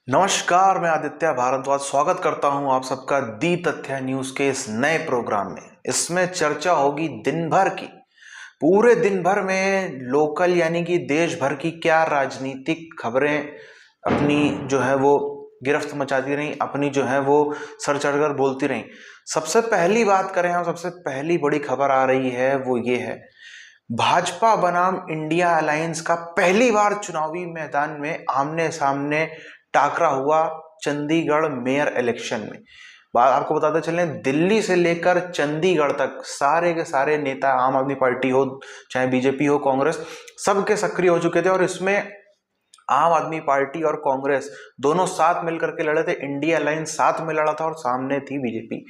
नमस्कार, मैं आदित्य भारद्वाज स्वागत करता हूं आप सबका दी तथ्य न्यूज के इस नए प्रोग्राम में। इसमें चर्चा होगी दिन भर की, पूरे दिन भर में लोकल यानी कि देश भर की क्या राजनीतिक खबरें अपनी जो है वो गिरफ्त मचाती रही, अपनी जो है वो सर चढ़कर बोलती रही। सबसे पहली बात करें हम, सबसे पहली बड़ी खबर आ रही है वो ये है, भाजपा बनाम इंडिया अलायंस का पहली बार चुनावी मैदान में आमने सामने टाकरा हुआ चंडीगढ़ मेयर इलेक्शन में। बात आपको बताते चले, दिल्ली से लेकर चंडीगढ़ तक सारे के सारे नेता, आम आदमी पार्टी हो चाहे बीजेपी हो कांग्रेस, सबके सक्रिय हो चुके थे और इसमें आम आदमी पार्टी और कांग्रेस दोनों साथ मिलकर के लड़े थे। इंडिया अलायंस साथ में लड़ा था और सामने थी बीजेपी।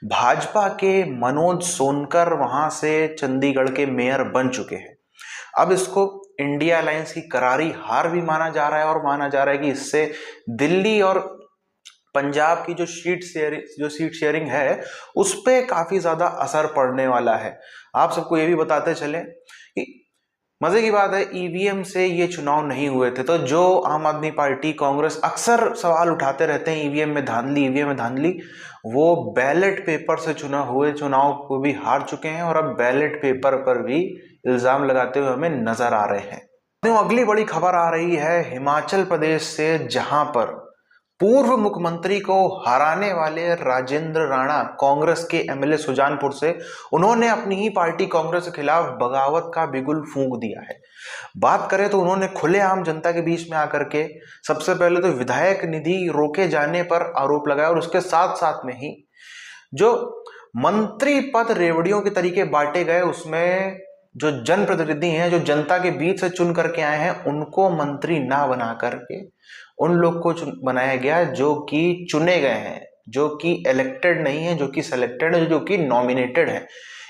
भाजपा के मनोज सोनकर वहां से चंडीगढ़ के मेयर बन चुके हैं। अब इसको इंडिया अलायंस की करारी हार भी माना जा रहा है और माना जा रहा है कि इससे दिल्ली और पंजाब की जो सीट शेयरिंग है उस पर काफी ज्यादा असर पड़ने वाला है। आप सबको ये भी बताते चले कि मजे की बात है, ईवीएम से ये चुनाव नहीं हुए थे, तो जो आम आदमी पार्टी कांग्रेस अक्सर सवाल उठाते रहते हैं ईवीएम में धांधली, ईवीएम में धांधली, वो बैलेट पेपर से चुनाव को भी हार चुके हैं और अब बैलेट पेपर पर भी इल्जाम लगाते हुए हमें नजर आ रहे हैं। तो अगली बड़ी खबर आ रही है हिमाचल प्रदेश से, जहां पर पूर्व मुख्यमंत्री को हराने वाले राजेंद्र राणा कांग्रेस के एमएलए सुजानपुर से, उन्होंने अपनी ही पार्टी कांग्रेस के खिलाफ बगावत का बिगुल फूंक दिया है। बात करें तो उन्होंने खुलेआम जनता के बीच में आकर के सबसे पहले तो विधायक निधि रोके जाने पर आरोप लगाया और उसके साथ साथ में ही जो मंत्री पद रेवड़ियों के तरीके बांटे गए, उसमें जो जनप्रतिनिधि हैं, जो जनता के बीच से चुन करके आए हैं, उनको मंत्री ना बना करके उन लोग को बनाया गया जो कि चुने गए हैं, जो कि इलेक्टेड नहीं है, जो कि सिलेक्टेड है, जो कि नॉमिनेटेड है।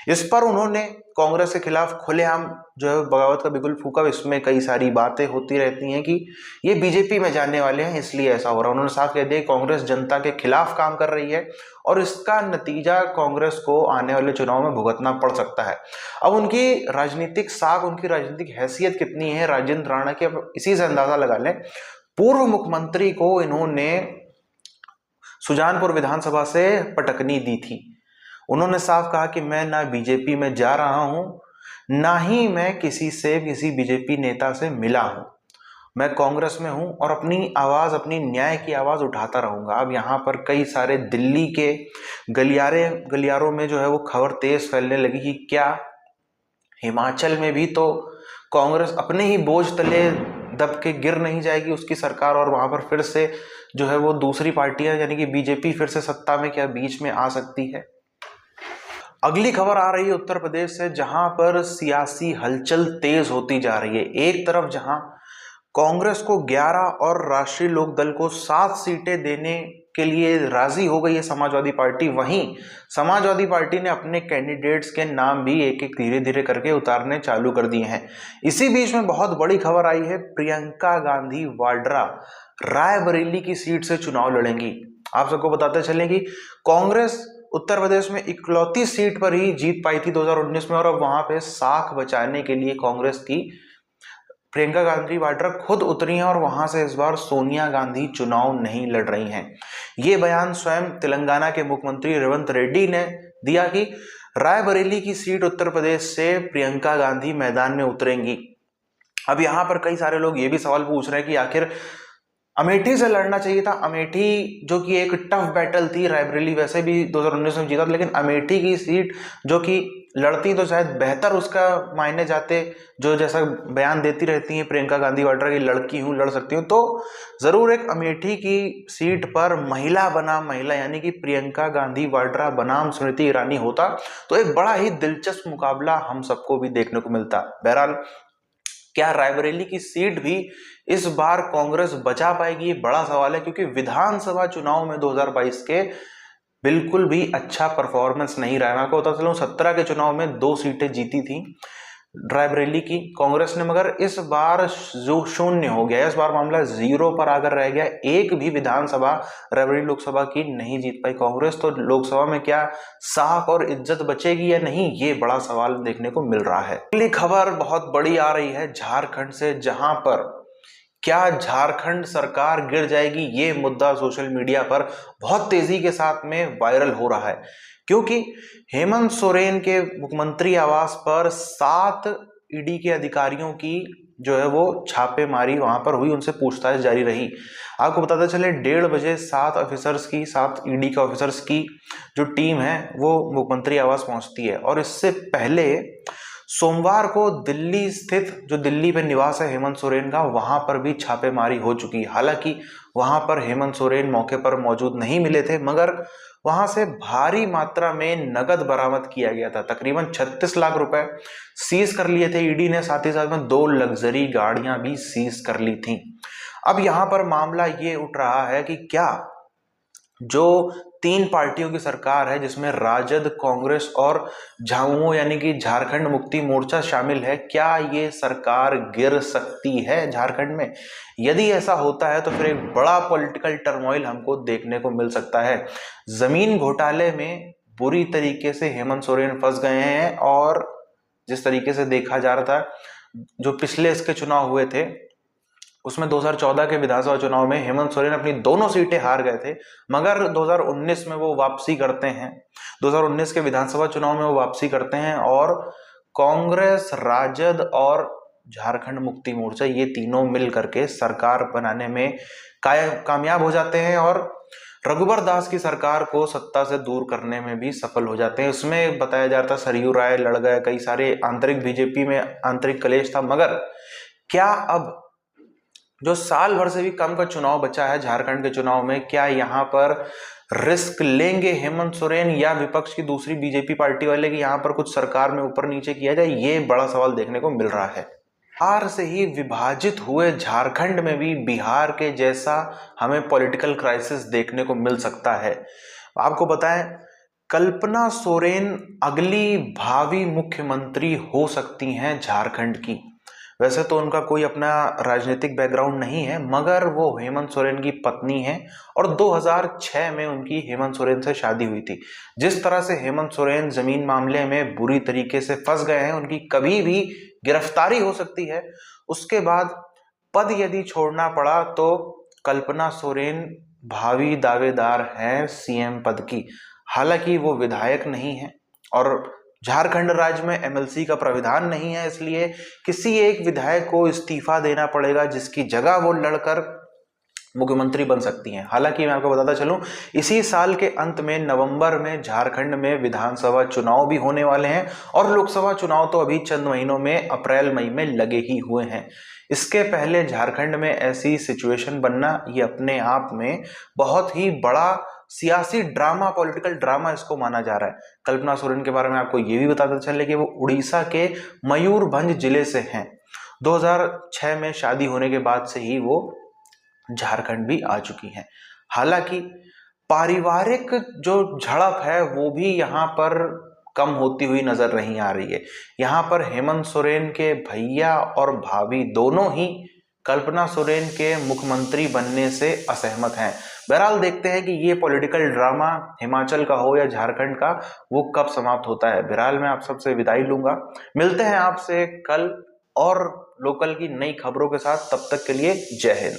इस पर उन्होंने कांग्रेस के खिलाफ खुलेआम जो है बगावत का बिगुल फूका। इसमें कई सारी बातें होती रहती हैं कि ये बीजेपी में जाने वाले हैं इसलिए ऐसा हो रहा है। उन्होंने साफ कह दिया कांग्रेस जनता के खिलाफ काम कर रही है और इसका नतीजा कांग्रेस को आने वाले चुनाव में भुगतना पड़ सकता है। अब उनकी राजनीतिक साख, उनकी राजनीतिक हैसियत कितनी है राजेंद्र राणा की, अब इसी से अंदाजा लगा लें। पूर्व मुख्यमंत्री को इन्होंने सुजानपुर विधानसभा से पटकनी दी थी। उन्होंने साफ कहा कि मैं ना बीजेपी में जा रहा हूं, ना ही मैं किसी बीजेपी नेता से मिला हूं, मैं कांग्रेस में हूं और अपनी आवाज, अपनी न्याय की आवाज उठाता रहूंगा। अब यहां पर कई सारे दिल्ली के गलियारों में जो है वो खबर तेज फैलने लगी कि क्या हिमाचल में भी तो कांग्रेस अपने ही बोझ तले दब के गिर नहीं जाएगी उसकी सरकार, और वहां पर फिर से जो है वो दूसरी पार्टियां यानी कि बीजेपी फिर से सत्ता में क्या बीच में आ सकती है। अगली खबर आ रही है उत्तर प्रदेश से, जहां पर सियासी हलचल तेज होती जा रही है। एक तरफ जहां कांग्रेस को 11 और राष्ट्रीय लोकदल को 7 सीटें देने के लिए राजी हो गई है समाजवादी पार्टी, वहीं समाजवादी पार्टी ने अपने कैंडिडेट्स के नाम भी एक एक धीरे धीरे करके उतारने चालू कर दिए हैं। इसी बीच में बहुत बड़ी खबर आई है, प्रियंका गांधी वाड्रा रायबरेली की सीट से चुनाव लड़ेंगी। आप सबको बताते चलें कि कांग्रेस उत्तर प्रदेश में इकलौती सीट पर ही जीत पाई थी 2019 में, और अब वहां पे साख बचाने के लिए कांग्रेस की प्रियंका गांधी वाड्रा खुद उतरी हैं और वहां से इस बार सोनिया गांधी चुनाव नहीं लड़ रही हैं। ये बयान स्वयं तेलंगाना के मुख्यमंत्री रेवंत रेड्डी ने दिया कि रायबरेली की सीट उत्तर प्रदेश से प्रियंका गांधी मैदान में उतरेंगी। अब यहां पर कई सारे लोग ये भी सवाल पूछ रहे हैं कि आखिर अमेठी से लड़ना चाहिए था। अमेठी जो कि एक टफ बैटल थी, रायबरेली वैसे भी 2019 में जीता, लेकिन अमेठी की सीट जो कि लड़ती तो शायद बेहतर उसका मायने जाते, जो जैसा बयान देती रहती हैं प्रियंका गांधी वाड्रा की लड़की हूं, लड़ सकती हूं, तो जरूर एक अमेठी की सीट पर महिला बनाम महिला यानी कि प्रियंका गांधी वाड्रा बनाम स्मृति ईरानी होता तो एक बड़ा ही दिलचस्प मुकाबला हम सबको भी देखने को मिलता। बहरहाल क्या रायबरेली की सीट भी इस बार कांग्रेस बचा पाएगी, ये बड़ा सवाल है, क्योंकि विधानसभा चुनाव में 2022 के बिल्कुल भी अच्छा परफॉर्मेंस नहीं रहा। मैं आपको बता चलूं 17 के चुनाव में 2 सीटें जीती थी रायबरेली की कांग्रेस ने, मगर इस बार जो शून्य हो गया, इस बार मामला 0 पर आकर रह गया। एक भी विधानसभा रायबरेली लोकसभा की नहीं जीत पाई कांग्रेस, तो लोकसभा में क्या साख और इज्जत बचेगी या नहीं, ये बड़ा सवाल देखने को मिल रहा है। अगली खबर बहुत बड़ी आ रही है झारखंड से, जहां पर क्या झारखंड सरकार गिर जाएगी? ये मुद्दा सोशल मीडिया पर बहुत तेजी के साथ में वायरल हो रहा है, क्योंकि हेमंत सोरेन के मुख्यमंत्री आवास पर 7 ईडी के अधिकारियों की जो है वो छापेमारी वहां पर हुई, उनसे पूछताछ जारी रही। आपको बताते चले 1:30 बजे 7 ईडी के ऑफिसर्स की जो टीम है वो मुख्यमंत्री आवास पहुंचती है, और इससे पहले सोमवार को दिल्ली स्थित जो दिल्ली में निवास है हेमंत सोरेन का, वहां पर भी छापेमारी हो चुकी है। हालांकि वहां पर हेमंत सोरेन मौके पर मौजूद नहीं मिले थे, मगर वहां से भारी मात्रा में नगद बरामद किया गया था। तकरीबन 36 लाख रुपए सीज कर लिए थे ईडी ने, साथ ही साथ में 2 लग्जरी गाड़ियां भी सीज कर ली थी। अब यहां पर मामला ये उठ रहा है कि क्या जो 3 पार्टियों की सरकार है, जिसमें राजद, कांग्रेस और झामुमो यानी कि झारखंड मुक्ति मोर्चा शामिल है, क्या ये सरकार गिर सकती है झारखंड में? यदि ऐसा होता है तो फिर एक बड़ा पॉलिटिकल टर्मोइल हमको देखने को मिल सकता है। जमीन घोटाले में बुरी तरीके से हेमंत सोरेन फंस गए हैं, और जिस तरीके से देखा जा रहा था, जो पिछले इसके चुनाव हुए थे उसमें 2014 के विधानसभा चुनाव में हेमंत सोरेन अपनी दोनों सीटें हार गए थे, मगर 2019 में वो वापसी करते हैं। 2019 के विधानसभा चुनाव में वो वापसी करते हैं, और कांग्रेस, राजद और झारखंड मुक्ति मोर्चा ये तीनों मिल करके सरकार बनाने में कामयाब हो जाते हैं, और रघुबर दास की सरकार को सत्ता से दूर करने में भी सफल हो जाते हैं। उसमें बताया जा रहा था सरयू राय लड़ गए, कई सारे आंतरिक बीजेपी में आंतरिक कलेश था, मगर क्या अब जो साल भर से भी कम का चुनाव बचा है झारखंड के चुनाव में, क्या यहाँ पर रिस्क लेंगे हेमंत सोरेन या विपक्ष की दूसरी बीजेपी पार्टी वाले कि यहाँ पर कुछ सरकार में ऊपर नीचे किया जाए? ये बड़ा सवाल देखने को मिल रहा है। बिहार से ही विभाजित हुए झारखंड में भी बिहार के जैसा हमें पॉलिटिकल क्राइसिस देखने को मिल सकता है। आपको बताएं, कल्पना सोरेन अगली भावी मुख्यमंत्री हो सकती हैं झारखंड की। वैसे तो उनका कोई अपना राजनीतिक बैकग्राउंड नहीं है, मगर वो हेमंत सोरेन की पत्नी है, और 2006 में उनकी हेमंत सोरेन से शादी हुई थी। जिस तरह से हेमंत सोरेन जमीन मामले में बुरी तरीके से फंस गए हैं, उनकी कभी भी गिरफ्तारी हो सकती है। उसके बाद पद यदि छोड़ना पड़ा तो कल्पना सोरेन भावी दावेदार हैं सीएम पद की। हालांकि वो विधायक नहीं है, और झारखंड राज्य में एमएलसी का प्राविधान नहीं है, इसलिए किसी एक विधायक को इस्तीफा देना पड़ेगा, जिसकी जगह वो लड़कर मुख्यमंत्री बन सकती हैं। हालांकि मैं आपको बताता चलूं, इसी साल के अंत में नवंबर में झारखंड में विधानसभा चुनाव भी होने वाले हैं, और लोकसभा चुनाव तो अभी चंद महीनों में अप्रैल मई में लगे ही हुए हैं। इसके पहले झारखंड में ऐसी सिचुएशन बनना ये अपने आप में बहुत ही बड़ा सियासी ड्रामा, पॉलिटिकल ड्रामा इसको माना जा रहा है। कल्पना सोरेन के बारे में आपको ये भी बताते चले कि वो उड़ीसा के मयूरभंज जिले से हैं। 2006 में शादी होने के बाद से ही वो झारखंड भी आ चुकी हैं। हालांकि पारिवारिक जो झड़प है वो भी यहाँ पर कम होती हुई नजर नहीं आ रही है। यहाँ पर हेमंत सोरेन के भैया और भाभी दोनों ही कल्पना सोरेन के मुख्यमंत्री बनने से असहमत हैं। बहरहाल देखते हैं कि ये पॉलिटिकल ड्रामा हिमाचल का हो या झारखंड का, वो कब समाप्त होता है। बहरहाल मैं आप सबसे विदाई लूंगा, मिलते हैं आपसे कल और लोकल की नई खबरों के साथ। तब तक के लिए जय हिंद।